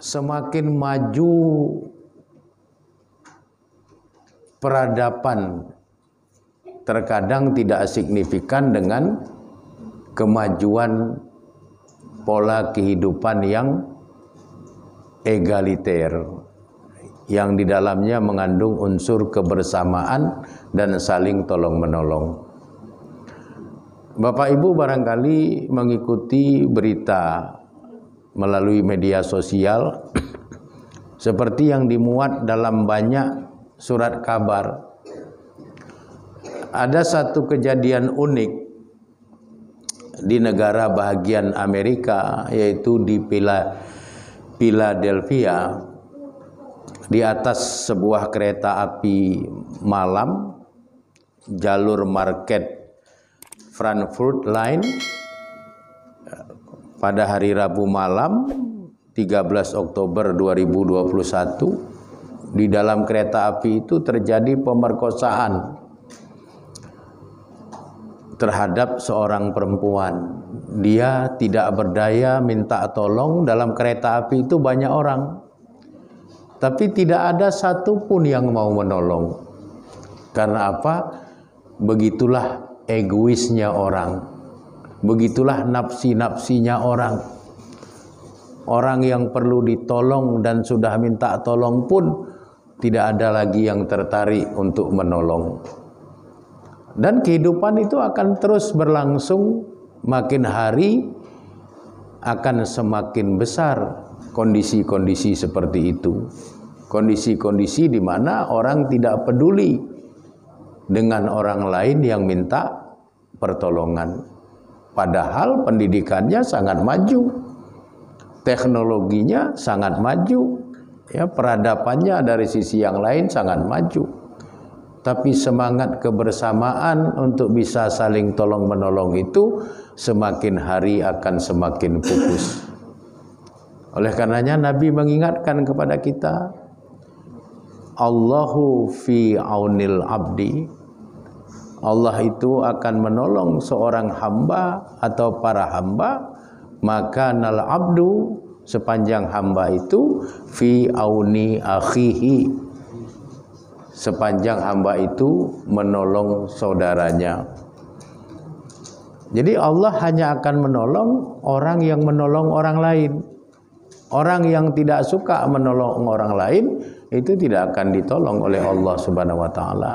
semakin maju peradaban terkadang tidak signifikan dengan kemajuan pola kehidupan yang egaliter, yang di dalamnya mengandung unsur kebersamaan dan saling tolong-menolong. Bapak Ibu barangkali mengikuti berita melalui media sosial seperti yang dimuat dalam banyak surat kabar. Ada satu kejadian unik di negara bahagian Amerika, yaitu di Philadelphia, di atas sebuah kereta api malam jalur Market Frankfurt Line pada hari Rabu malam 13 Oktober 2021. Di dalam kereta api itu terjadi pemerkosaan terhadap seorang perempuan. Dia tidak berdaya, minta tolong. Dalam kereta api itu banyak orang, tapi tidak ada satupun yang mau menolong. Karena apa? Begitulah egoisnya orang, begitulah nafsi-nafsinya orang. Orang yang perlu ditolong dan sudah minta tolong pun tidak ada lagi yang tertarik untuk menolong. Dan kehidupan itu akan terus berlangsung, makin hari akan semakin besar kondisi-kondisi seperti itu. Kondisi-kondisi di mana orang tidak peduli dengan orang lain yang minta pertolongan. Padahal pendidikannya sangat maju, teknologinya sangat maju, ya, peradabannya dari sisi yang lain sangat maju. Tapi semangat kebersamaan untuk bisa saling tolong menolong itu semakin hari akan semakin pupus. Oleh karenanya Nabi mengingatkan kepada kita, Allahu fi aunil abdi. Allah itu akan menolong seorang hamba atau para hamba, maka nal abdu, sepanjang hamba itu, fi auni akhihi, sepanjang hamba itu menolong saudaranya. Jadi Allah hanya akan menolong orang yang menolong orang lain. Orang yang tidak suka menolong orang lain itu tidak akan ditolong oleh Allah Subhanahu wa taala.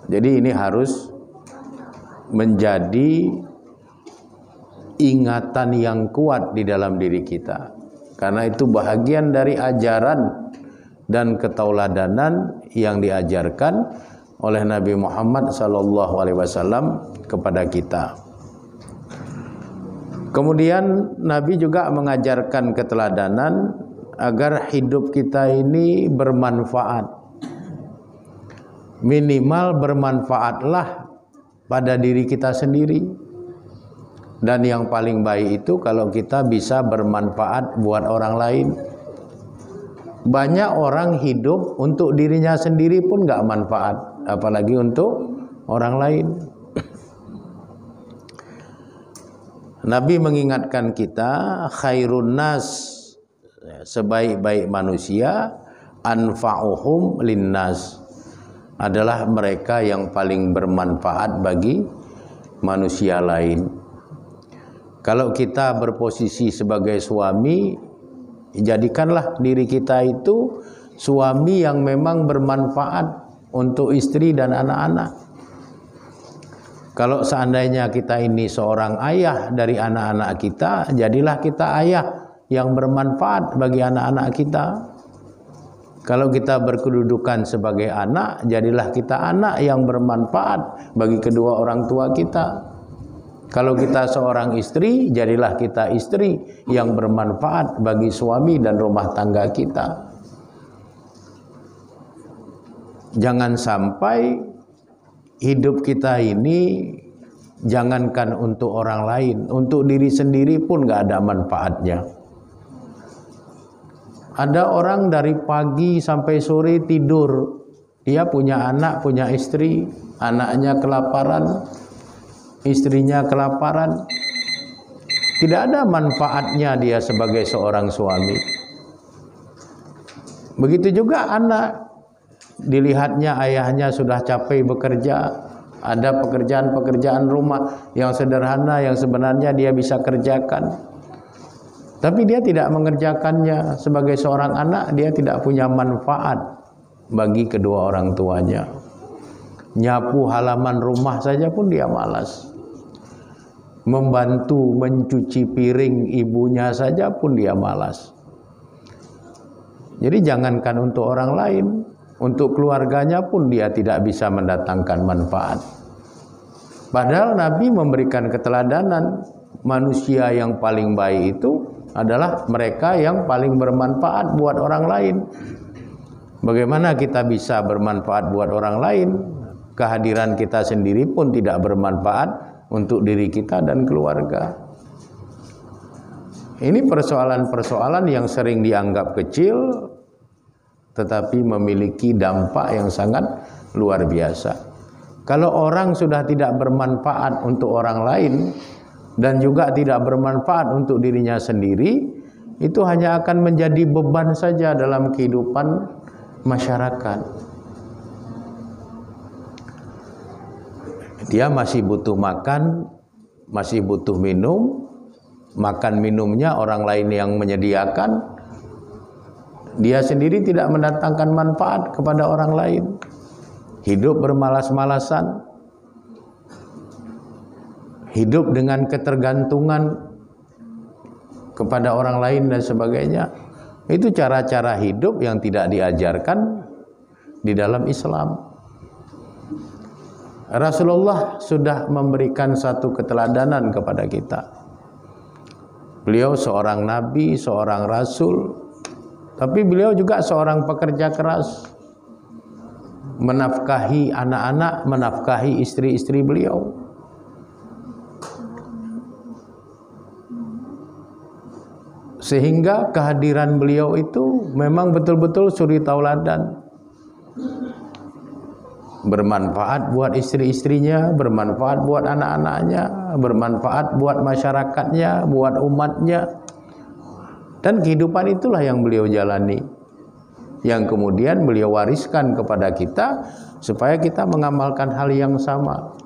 Jadi ini harus menjadi ingatan yang kuat di dalam diri kita. Karena itu bahagian dari ajaran dan ketauladanan yang diajarkan oleh Nabi Muhammad SAW kepada kita. Kemudian Nabi juga mengajarkan keteladanan agar hidup kita ini bermanfaat. Minimal bermanfaatlah pada diri kita sendiri. Dan yang paling baik itu kalau kita bisa bermanfaat buat orang lain. Banyak orang hidup untuk dirinya sendiri pun gak manfaat, apalagi untuk orang lain. Nabi mengingatkan kita, khairun nas, sebaik-baik manusia, anfa'uhum linnas, adalah mereka yang paling bermanfaat bagi manusia lain. Kalau kita berposisi sebagai suami, jadikanlah diri kita itu suami yang memang bermanfaat untuk istri dan anak-anak. Kalau seandainya kita ini seorang ayah dari anak-anak kita, jadilah kita ayah yang bermanfaat bagi anak-anak kita. Kalau kita berkedudukan sebagai anak, jadilah kita anak yang bermanfaat bagi kedua orang tua kita. Kalau kita seorang istri, jadilah kita istri yang bermanfaat bagi suami dan rumah tangga kita. Jangan sampai hidup kita ini, jangankan untuk orang lain, untuk diri sendiri pun gak ada manfaatnya. Ada orang dari pagi sampai sore tidur. Dia punya anak, punya istri, anaknya kelaparan, istrinya kelaparan. Tidak ada manfaatnya dia sebagai seorang suami. Begitu juga anak, dilihatnya ayahnya sudah capek bekerja, ada pekerjaan-pekerjaan rumah yang sederhana yang sebenarnya dia bisa kerjakan, tapi dia tidak mengerjakannya. Sebagai seorang anak, dia tidak punya manfaat bagi kedua orang tuanya. Nyapu halaman rumah saja pun dia malas. Membantu mencuci piring ibunya saja pun dia malas. Jadi jangankan untuk orang lain, untuk keluarganya pun dia tidak bisa mendatangkan manfaat. Padahal Nabi memberikan keteladanan, manusia yang paling baik itu adalah mereka yang paling bermanfaat buat orang lain. Bagaimana kita bisa bermanfaat buat orang lain? Kehadiran kita sendiri pun tidak bermanfaat untuk diri kita dan keluarga. Ini persoalan-persoalan yang sering dianggap kecil, tetapi memiliki dampak yang sangat luar biasa. Kalau orang sudah tidak bermanfaat untuk orang lain dan juga tidak bermanfaat untuk dirinya sendiri, itu hanya akan menjadi beban saja dalam kehidupan masyarakat. Dia masih butuh makan, masih butuh minum, makan minumnya orang lain yang menyediakan. Dia sendiri tidak mendatangkan manfaat kepada orang lain. Hidup bermalas-malasan, hidup dengan ketergantungan kepada orang lain dan sebagainya. Itu cara-cara hidup yang tidak diajarkan di dalam Islam. Rasulullah sudah memberikan satu keteladanan kepada kita. Beliau seorang nabi, seorang rasul, tapi beliau juga seorang pekerja keras, menafkahi anak-anak, menafkahi istri-istri beliau. Sehingga kehadiran beliau itu memang betul-betul suri tauladan. Bermanfaat buat istri-istrinya, bermanfaat buat anak-anaknya, bermanfaat buat masyarakatnya, buat umatnya. Dan kehidupan itulah yang beliau jalani, yang kemudian beliau wariskan kepada kita supaya kita mengamalkan hal yang sama.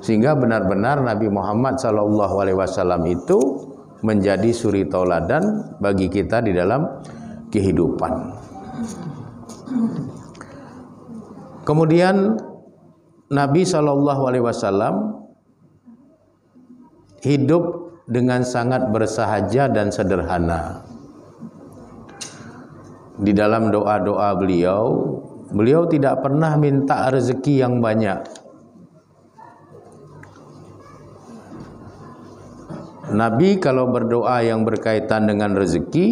Sehingga benar-benar Nabi Muhammad SAW itu menjadi suri tauladan bagi kita di dalam kehidupan. Kemudian Nabi SAW hidup dengan sangat bersahaja dan sederhana. Di dalam doa-doa beliau tidak pernah minta rezeki yang banyak. Nabi kalau berdoa yang berkaitan dengan rezeki,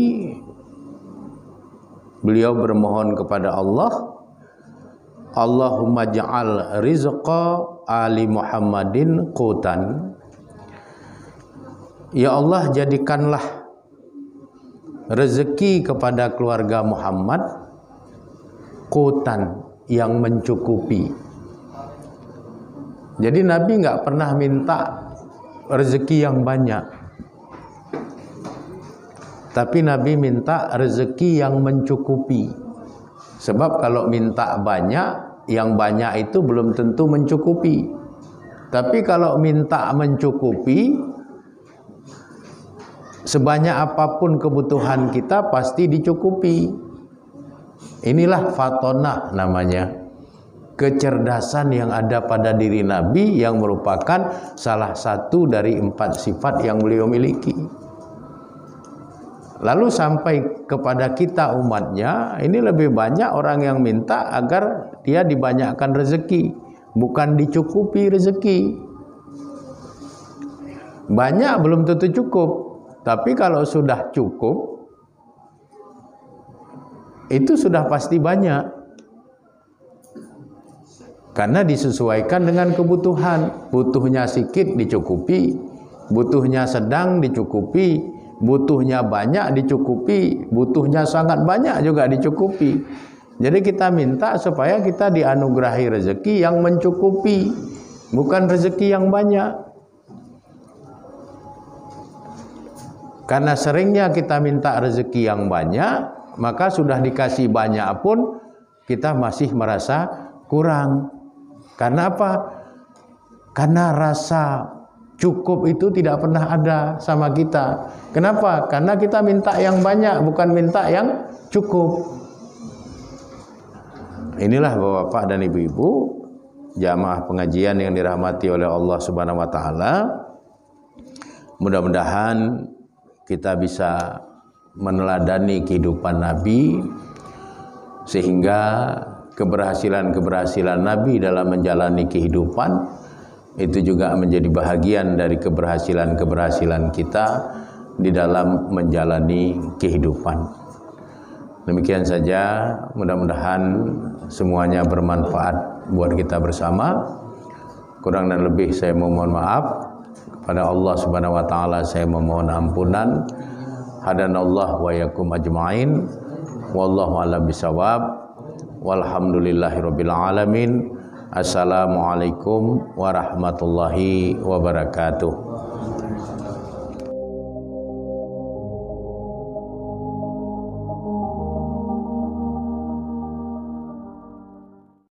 beliau bermohon kepada Allah, Allahumma ja'al rizqa ali Muhammadin qutan. Ya Allah, jadikanlah rezeki kepada keluarga Muhammad qutan, yang mencukupi. Jadi Nabi nggak pernah minta rezeki yang banyak, tapi Nabi minta rezeki yang mencukupi. Sebab kalau minta banyak, yang banyak itu belum tentu mencukupi. Tapi kalau minta mencukupi, sebanyak apapun kebutuhan kita pasti dicukupi. Inilah fatonah namanya, kecerdasan yang ada pada diri Nabi, yang merupakan salah satu dari 4 sifat yang beliau miliki. Lalu sampai kepada kita umatnya, ini lebih banyak orang yang minta agar dia dibanyakkan rezeki, bukan dicukupi rezeki. Banyak belum tentu cukup, tapi kalau sudah cukup, itu sudah pasti banyak. Karena disesuaikan dengan kebutuhan. Butuhnya sedikit dicukupi, butuhnya sedang dicukupi, butuhnya banyak dicukupi, butuhnya sangat banyak juga dicukupi. Jadi kita minta supaya kita dianugerahi rezeki yang mencukupi, bukan rezeki yang banyak. Karena seringnya kita minta rezeki yang banyak, maka sudah dikasih banyak pun kita masih merasa kurang. Karena apa? Karena rasa cukup itu tidak pernah ada sama kita. Kenapa? Karena kita minta yang banyak, bukan minta yang cukup. Inilah Bapak dan Ibu-ibu jamaah pengajian yang dirahmati oleh Allah Subhanahu wa taala. Mudah-mudahan kita bisa meneladani kehidupan Nabi sehingga keberhasilan-keberhasilan Nabi dalam menjalani kehidupan itu juga menjadi bahagian dari keberhasilan-keberhasilan kita di dalam menjalani kehidupan. Demikian saja, mudah-mudahan semuanya bermanfaat buat kita bersama. Kurang dan lebih saya mohon maaf. Kepada Allah Subhanahu wa taala saya memohon ampunan. Hadanallah wa yakum ajmain. Wallahu a'lam bishawab. Walhamdulillahirabbil alamin. Assalamualaikum warahmatullahi wabarakatuh.